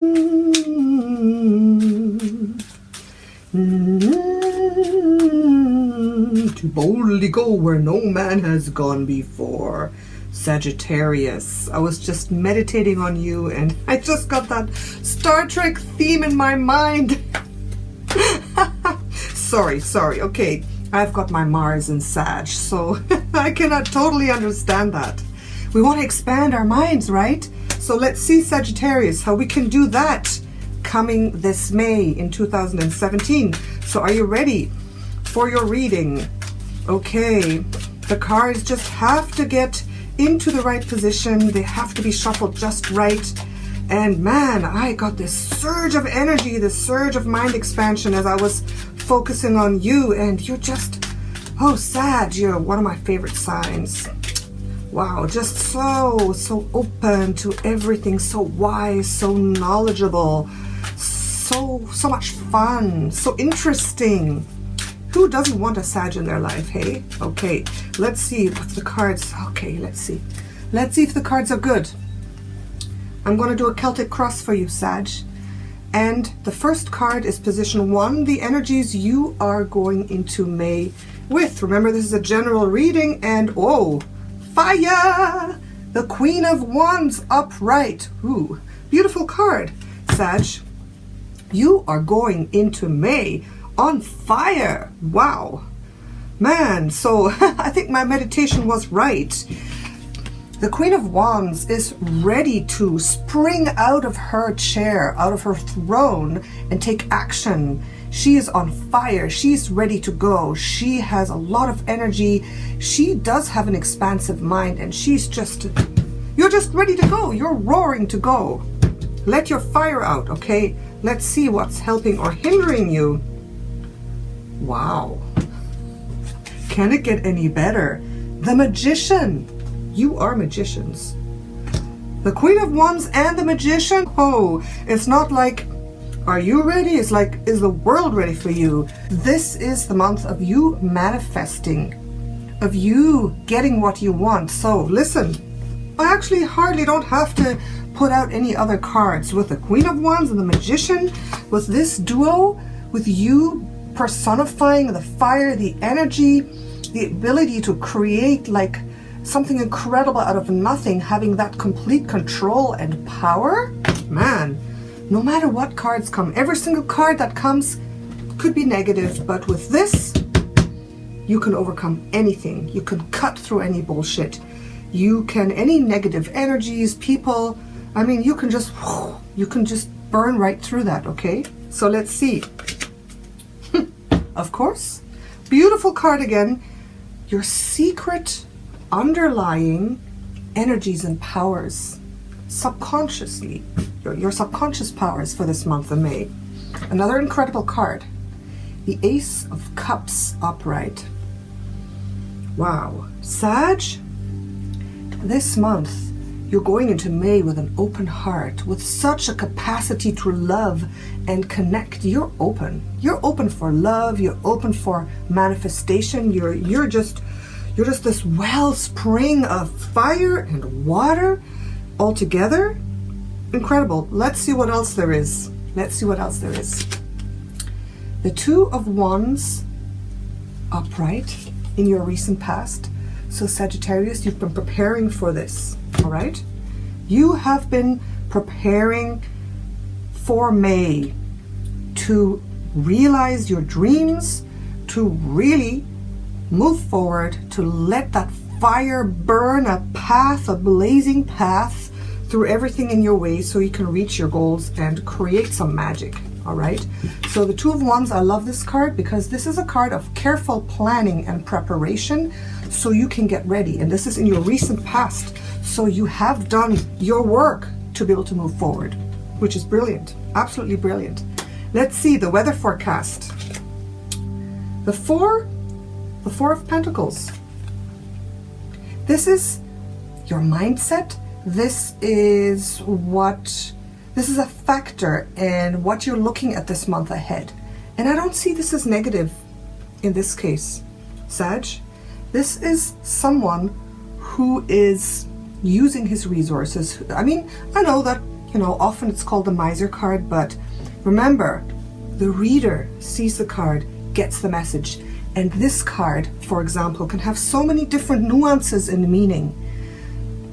To boldly go where no man has gone before. Sagittarius. I was just meditating on you and I just got that Star Trek theme in my mind. Sorry. Okay, I've got my Mars in Sag, so I cannot totally understand that. We want to expand our minds, right? So let's see, Sagittarius, how we can do that coming this May in 2017. So are you ready for your reading? Okay, the cards just have to get into the right position. They have to be shuffled just right. And man, I got this surge of energy, this surge of mind expansion as I was focusing on you. And you're just, oh, Sag, you're one of my favorite signs. Wow, just so open to everything, so wise, so knowledgeable, so much fun, so interesting. Who doesn't want a Sag in their life, hey? Okay, let's see if the cards, okay, let's see. Let's see if the cards are good. I'm going to do a Celtic cross for you, Sag. And the first card is position 1, the energies you are going into May with. Remember, this is a general reading, and oh, fire! The Queen of Wands upright. Ooh, beautiful card. Sag, you are going into May on fire. Wow. Man, so I think my meditation was right. The Queen of Wands is ready to spring out of her chair, out of her throne, and take action. She is on fire. She's ready to go. She has a lot of energy. She does have an expansive mind, and she's just, you're just ready to go. You're roaring to go. Let your fire out, okay? Let's see what's helping or hindering you. Wow. Can it get any better? The Magician. You are magicians. The Queen of Wands and the Magician. Oh, it's not like, are you ready? It's like, is the world ready for you? This is the month of you manifesting, of you getting what you want. So listen, I actually hardly don't have to put out any other cards. With the Queen of Wands and the Magician, with this duo, with you personifying the fire, the energy, the ability to create like something incredible out of nothing, having that complete control and power, man, no matter what cards come, every single card that comes could be negative, but with this, you can overcome anything. You can cut through any bullshit. You can, any negative energies, people, I mean, you can just burn right through that, okay? So let's see. Of course, beautiful card again. Your secret underlying energies and powers subconsciously, your subconscious powers for this month of May. Another incredible card, the Ace of Cups upright. Wow, Sag, this month you're going into May with an open heart, with such a capacity to love and connect. You're open for love, you're open for manifestation. You're just this wellspring of fire and water all together. Incredible. Let's see what else there is. The Two of Wands upright in your recent past. So Sagittarius, you've been preparing for this, all right? You have been preparing for May to realize your dreams, to really move forward, to let that fire burn a path, a blazing path through everything in your way so you can reach your goals and create some magic, all right? So the Two of Wands, I love this card because this is a card of careful planning and preparation so you can get ready. And this is in your recent past. So you have done your work to be able to move forward, which is brilliant, absolutely brilliant. Let's see the weather forecast. The Four of Pentacles. This is your mindset. This is a factor in what you're looking at this month ahead. And I don't see this as negative in this case, Sag. This is someone who is using his resources. I mean, I know that You know, often it's called the miser card, but remember, the reader sees the card, gets the message. And this card, for example, can have so many different nuances in the meaning.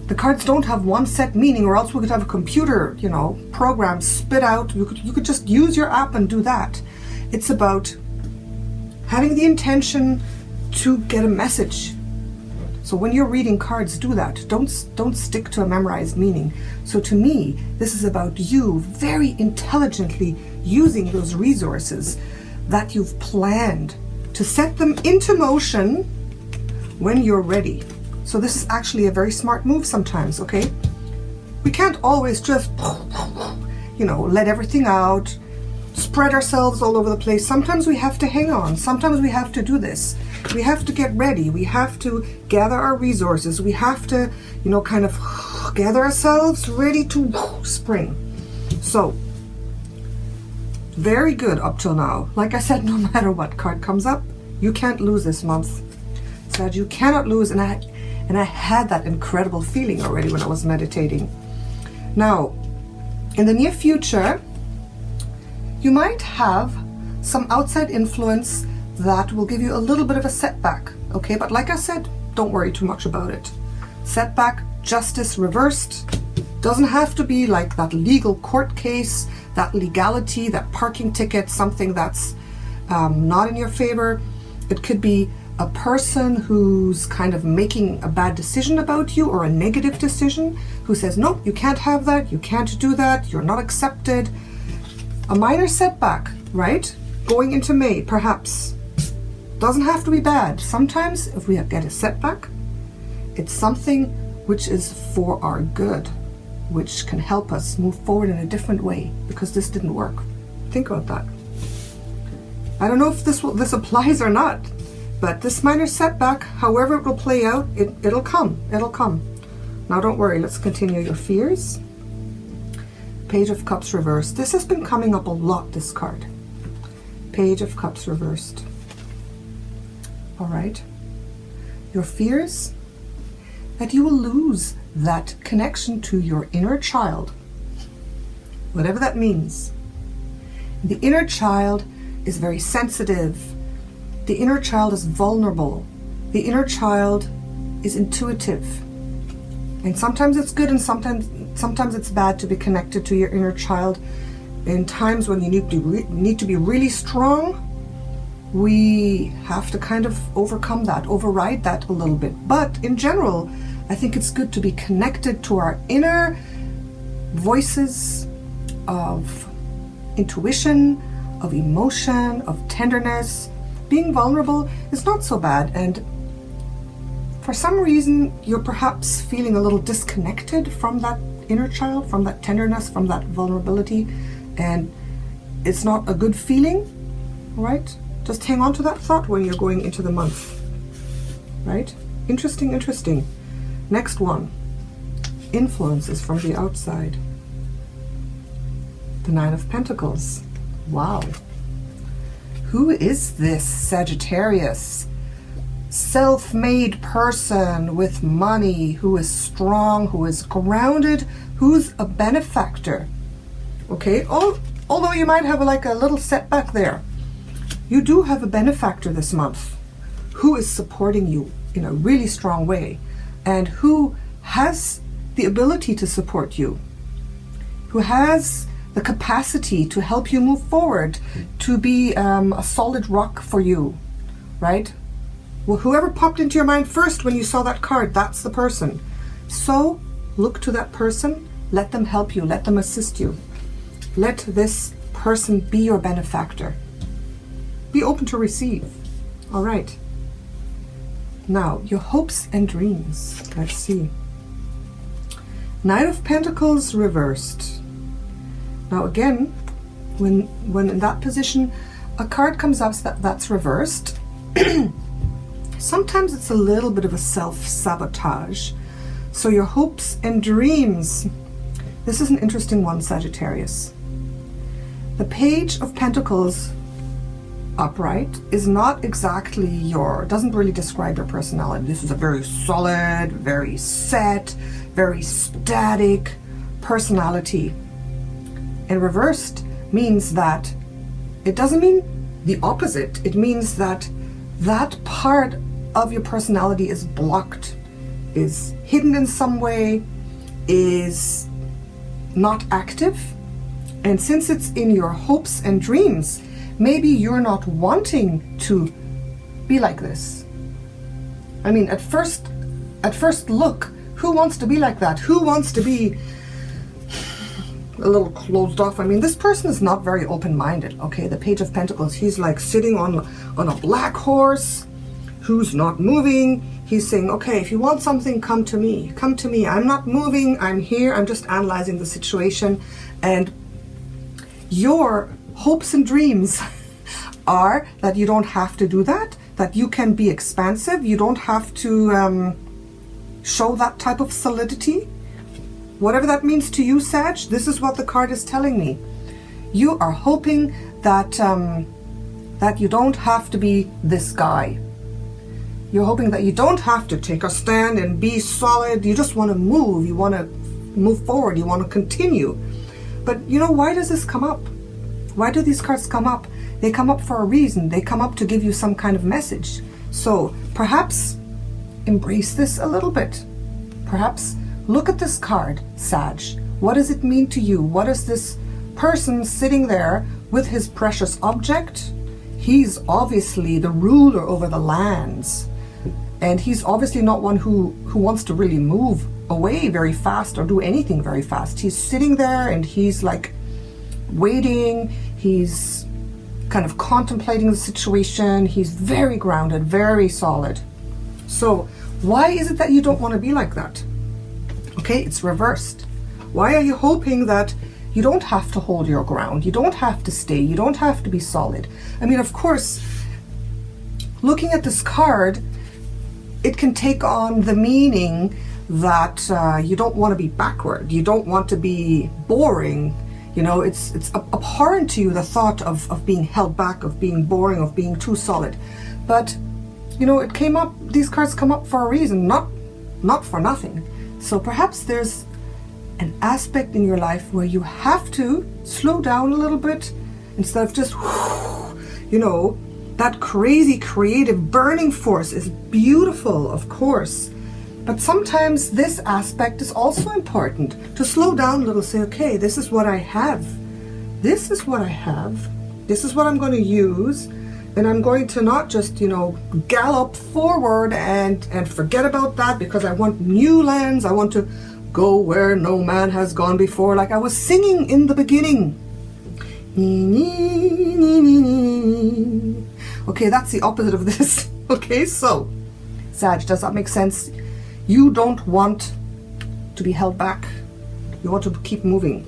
The cards don't have one set meaning, or else we could have a computer, you know, program spit out. You could just use your app and do that. It's about having the intention to get a message. So when you're reading cards, do that. Don't stick to a memorized meaning. So to me, this is about you very intelligently using those resources that you've planned to set them into motion when you're ready. So this is actually a very smart move sometimes, okay? We can't always just, you know, let everything out, spread ourselves all over the place. Sometimes we have to hang on. Sometimes we have to do this. We have to get ready. We have to gather our resources. We have to, you know, kind of gather ourselves ready to spring. So, very good up till now. Like I said, no matter what card comes up, you can't lose this month. Sag, you cannot lose. And I had that incredible feeling already when I was meditating. Now, in the near future, you might have some outside influence that will give you a little bit of a setback, okay? But like I said, don't worry too much about it. Setback, justice reversed. Doesn't have to be like that legal court case, that legality, that parking ticket, something that's not in your favor. It could be a person who's kind of making a bad decision about you, or a negative decision, who says, nope, you can't have that, you can't do that, you're not accepted. A minor setback, right? Going into May, perhaps. Doesn't have to be bad. Sometimes if we get a setback, it's something which is for our good, which can help us move forward in a different way, because this didn't work. Think about that. I don't know if this applies or not, but this minor setback, however it will play out, it'll come. It'll come. Now don't worry, let's continue your fears. Page of Cups reversed. This has been coming up a lot, this card. Page of Cups reversed. All right. Your fears that you will lose that connection to your inner child, whatever that means. The inner child is very sensitive. The inner child is vulnerable. The inner child is intuitive. And sometimes it's good and sometimes it's bad to be connected to your inner child. In times when you need to be really strong, we have to kind of overcome that, override that a little bit. But in general, I think it's good to be connected to our inner voices of intuition, of emotion, of tenderness. Being vulnerable is not so bad, and for some reason you're perhaps feeling a little disconnected from that inner child, from that tenderness, from that vulnerability, and it's not a good feeling, right? Just hang on to that thought when you're going into the month, right? Interesting, interesting. Next one, influences from the outside. The Nine of Pentacles. Wow. Who is this Sagittarius? Self-made person with money, who is strong, who is grounded, who's a benefactor. Okay, although you might have like a little setback there, you do have a benefactor this month who is supporting you in a really strong way, and who has the ability to support you, who has the capacity to help you move forward, to be a solid rock for you, right? Well, whoever popped into your mind first when you saw that card, that's the person. So look to that person, let them help you, let them assist you. Let this person be your benefactor. Be open to receive. All right. Now, your hopes and dreams. Let's see. Knight of Pentacles reversed. Now again, when in that position, a card comes up that's reversed. Sometimes it's a little bit of a self-sabotage. So your hopes and dreams. This is an interesting one, Sagittarius. The Page of Pentacles upright is not exactly doesn't really describe your personality. This is a very solid, very set, very static personality. And reversed means that it doesn't mean the opposite. It means that that part of your personality is blocked, is hidden in some way, is not active. And since it's in your hopes and dreams, maybe you're not wanting to be like this. I mean, at first look, who wants to be like that? Who wants to be a little closed off? I mean, this person is not very open-minded. Okay, the Page of Pentacles, he's like sitting on a black horse who's not moving. He's saying, okay, if you want something, come to me. Come to me. I'm not moving. I'm here. I'm just analyzing the situation. And your hopes and dreams are that you don't have to do that, that you can be expansive. You don't have to show that type of solidity. Whatever that means to you, Sag, this is what the card is telling me. You are hoping that that you don't have to be this guy. You're hoping that you don't have to take a stand and be solid. You just want to move. You want to move forward. You want to continue. But you know, why does this come up? Why do these cards come up? They come up for a reason. They come up to give you some kind of message. So perhaps embrace this a little bit. Perhaps look at this card, Sag. What does it mean to you? What is this person sitting there with his precious object? He's obviously the ruler over the lands. And he's obviously not one who wants to really move away very fast or do anything very fast. He's sitting there and he's like waiting. He's kind of contemplating the situation. He's very grounded, very solid. So why is it that you don't want to be like that? Okay, it's reversed. Why are you hoping that you don't have to hold your ground? You don't have to stay. You don't have to be solid. I mean, of course, looking at this card, it can take on the meaning that you don't want to be backward. You don't want to be boring. You know, it's abhorrent to you, the thought of being held back, of being boring, of being too solid. But, you know, it came up, these cards come up for a reason, not for nothing. So perhaps there's an aspect in your life where you have to slow down a little bit instead of just, you know, that crazy creative burning force is beautiful, of course. But sometimes this aspect is also important, to slow down a little, say, okay, this is what I have. This is what I have. This is what I'm going to use. And I'm going to not just, you know, gallop forward and forget about that because I want new lands. I want to go where no man has gone before, like I was singing in the beginning. Okay, that's the opposite of this. Okay, so, Sag, does that make sense? You don't want to be held back. You want to keep moving.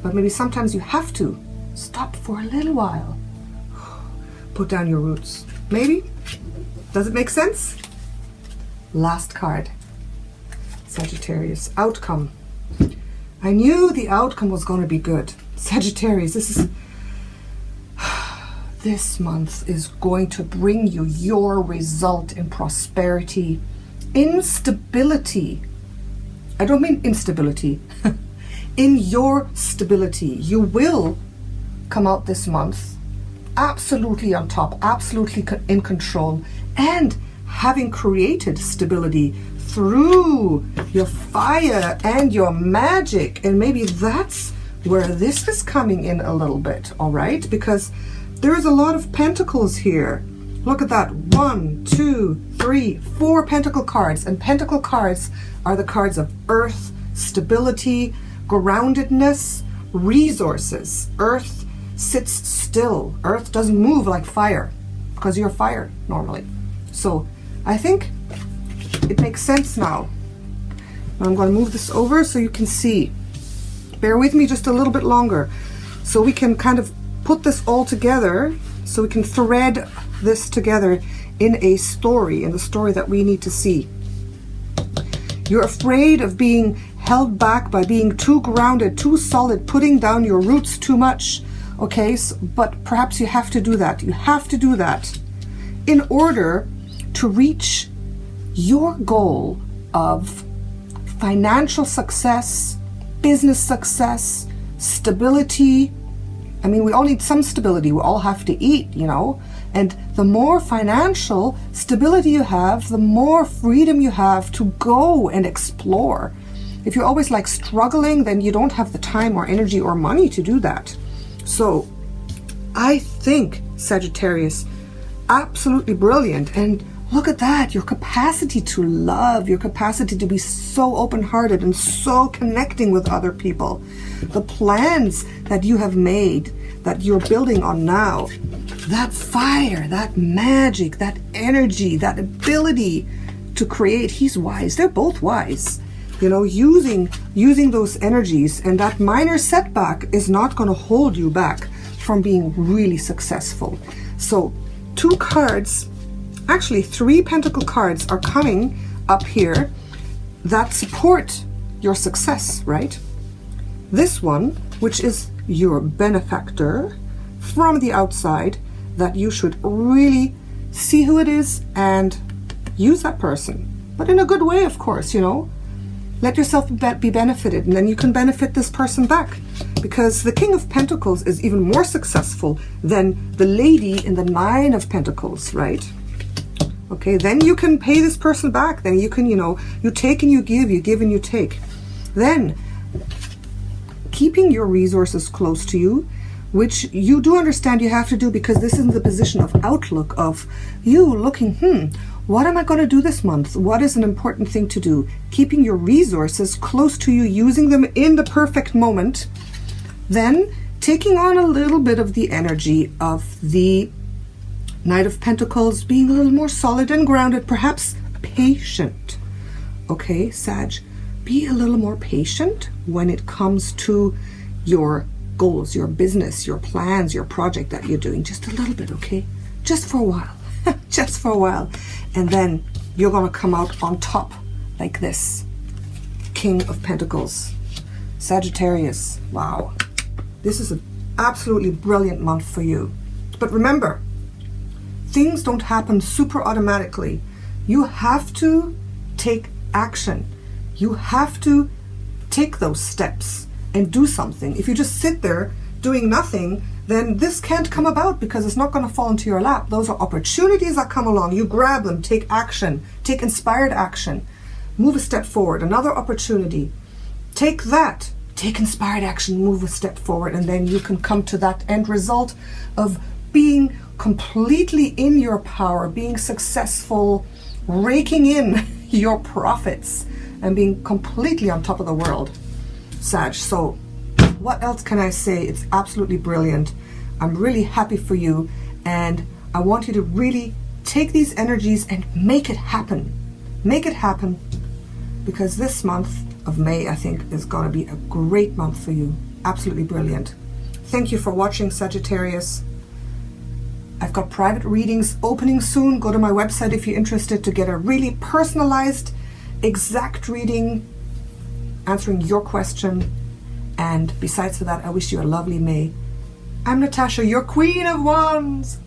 But maybe sometimes you have to stop for a little while. Put down your roots. Maybe? Does it make sense? Last card. Sagittarius. Outcome. I knew the outcome was going to be good. Sagittarius, this month is going to bring you your result in prosperity. Instability. I don't mean instability. In your stability. You will come out this month absolutely on top, absolutely in control, and having created stability through your fire and your magic. And maybe that's where this is coming in a little bit, all right? Because there's a lot of pentacles here. Look at that. 1, 2, 3, 4 pentacle cards. And pentacle cards are the cards of earth, stability, groundedness, resources. Earth sits still. Earth doesn't move like fire because you're fire normally. So I think it makes sense now. I'm going to move this over so you can see. Bear with me just a little bit longer so we can kind of put this all together, so we can thread this together in a story, in the story that we need to see. You're afraid of being held back by being too grounded, too solid, putting down your roots too much. Okay, so, but perhaps you have to do that. You have to do that in order to reach your goal of financial success, business success, stability. I mean, we all need some stability. We all have to eat, you know. And the more financial stability you have, the more freedom you have to go and explore. If you're always like struggling, then you don't have the time or energy or money to do that. So I think, Sagittarius, absolutely brilliant. And look at that, your capacity to love, your capacity to be so open-hearted and so connecting with other people. The plans that you have made, that you're building on now, that fire, that magic, that energy, that ability to create. He's wise. They're both wise. You know, using those energies, and that minor setback is not going to hold you back from being really successful. So 2 cards, actually 3 pentacle cards are coming up here that support your success, right? This one, which is your benefactor from the outside, that you should really see who it is and use that person, but in a good way, of course, you know. Let yourself be benefited, and then you can benefit this person back, because the King of Pentacles is even more successful than the lady in the 9 of Pentacles, right? Okay, then you can pay this person back. Then you can, you know, you take and you give and you take. Then keeping your resources close to you, which you do understand you have to do, because this is the position of outlook of you looking, what am I going to do this month? What is an important thing to do? Keeping your resources close to you, using them in the perfect moment. Then taking on a little bit of the energy of the Knight of Pentacles, being a little more solid and grounded, perhaps patient. Okay, Sag, be a little more patient when it comes to your goals, your business, your plans, your project that you're doing. Just a little bit, okay? Just for a while. Just for a while. And then you're going to come out on top like this. King of Pentacles. Sagittarius. Wow. This is an absolutely brilliant month for you. But remember, things don't happen super automatically. You have to take action. You have to take those steps and do something. If you just sit there doing nothing, then this can't come about, because it's not going to fall into your lap. Those are opportunities that come along. You grab them, take action, take inspired action, move a step forward, another opportunity. Take that, take inspired action, move a step forward, and then you can come to that end result of being completely in your power, being successful, raking in your profits, and being completely on top of the world, Sag. So what else can I say? It's absolutely brilliant. I'm really happy for you, and I want you to really take these energies and make it happen. Make it happen, because this month of May, I think, is going to be a great month for you. Absolutely brilliant. Thank you for watching, Sagittarius. I've got private readings opening soon. Go to my website if you're interested to get a really personalized, exact reading answering your question. And besides that, I wish you a lovely May. I'm Natasha, your Queen of Wands.